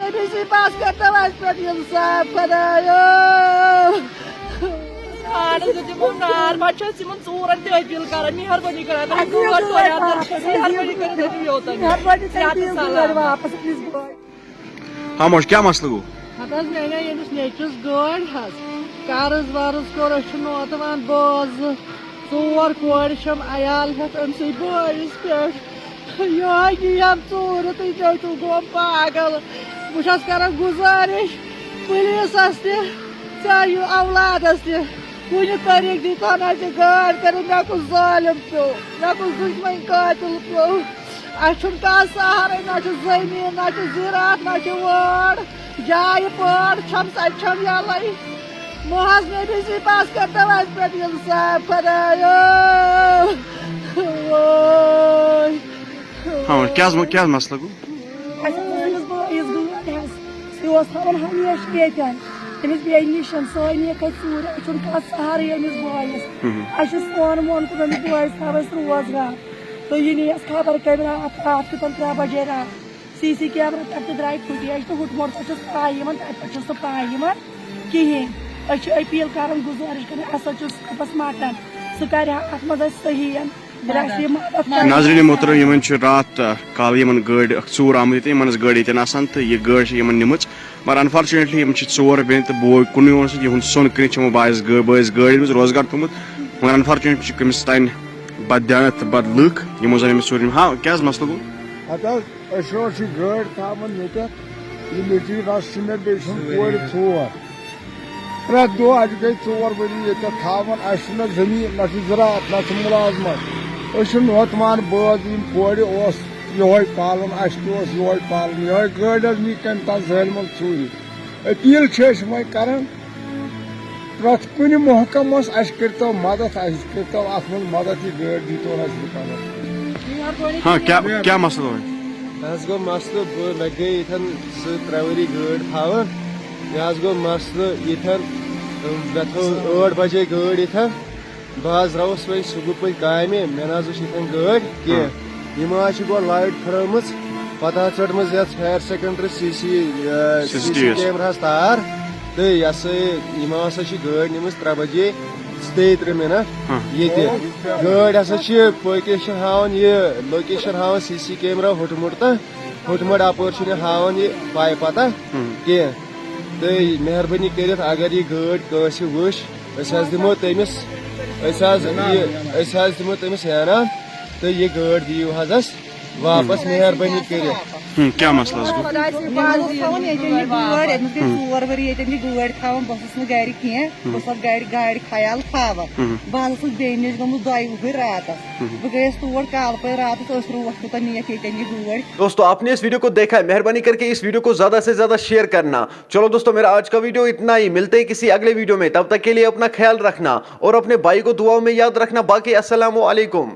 पास करता इंसाफ खदायो कार पा ूरन अपील कर मेहरबानी खामोश क्या मसला गो मे नेचुस गाड़ कर्ज वर्ज कोर नोतवान बाज ोर कोर अयाल हेत अम बस पे यम चूर तू गो पागल बहुत कर गुजारिश पुलिस औलादस कुछ तरीक दी तो गाड़ कर मे कुछ जालिम पे मे कुछ दुश्मन कातिल पे अम कह सहारे ना जमीन ना ज़रात ना वाड़ जाय पाड़ छम सम यल महज नबी पास कर पे इंसाफ खदायो क्या मसला गो हमेशा अमिस बे नश सानी चूर कह सहारे अमिस बॉयस सोन वोन कुन अमिस बॉयस थवस रोजगार तो यह खबर कैमरा रात कतन 3 बजे रात सी कैमरा पे द्राय फुटेज तो हुटमोट सो पाई तक पाई कहें अपील कर गुजारिश कर सपस मटन सह कर सही नाज़रीन मोहतरम रात काल गाड़ चूर आमत गाड़ी तो यह गाड़ निम मगर अनफॉर्चुनेटली चोर बेन तो बो कुन सोन कन बायस गाड़ी में रोजगार थोमुत मगर अनफॉर्चुनेटली कमिस तान बदयानत बद लुक यमो जन चोर हाँ क्या मसलो गो गाड़ प्रेत दो गई 4 वरी ये जमीन ना ज़रात ना मुलाजमत नोतमान बाज कोर ये पालन ये पालन ये गाड़ नी कम तालम चूरी अपील वो कर प्रत कुन महकमस करो मदद करो अत मदद यह गाड़ दीतो हाँ क्या मसला गो मसल मे गई ये 3 वरी गाड़ थावन यह गो मसल ये मे थो 8 बजे गाड़ ये बह द्रास वो सुबह पे काम मे ना गाड़ कह गो लाइट खरम पता चढ़म हायर सेकेंडरी सी कैमरा तार तो यह हसा गाड़ निम 3 बजे 23 मिनट ये गाड़ हसा लोकेशन हावन यह लोकेशन हावन सी कैमरा हुटमुट तो हुटमुट अपर हावन यह पाए पता कह तो मेहरबानी कर अगर यह गाड़ कस वुश दिमो तमिस दिमो तमिस हैरान तो यह गाड़ दियो वापस मेहरबानी कर क्या मसला गाड़ ोर वरी गाड़ थवान बस गाड़ कह बस गाड़ ख्याल थवान बह बे नश गमुत 2 वहर रात बह गई तोड़ काल पे रात रोह कुत नीक ये गाड़। दोस्तों आपने इस वीडियो को देखा है, मेहरबानी करके इस वीडियो को ज्यादा से ज्यादा शेयर करना। चलो दोस्तों मेरा आज का वीडियो इतना ही, मिलते हैं किसी अगले वीडियो में, तब तक के लिए अपना ख्याल रखना और अपने भाई को दुआओं में याद रखना। बाकी अस्सलामु अलैकुम।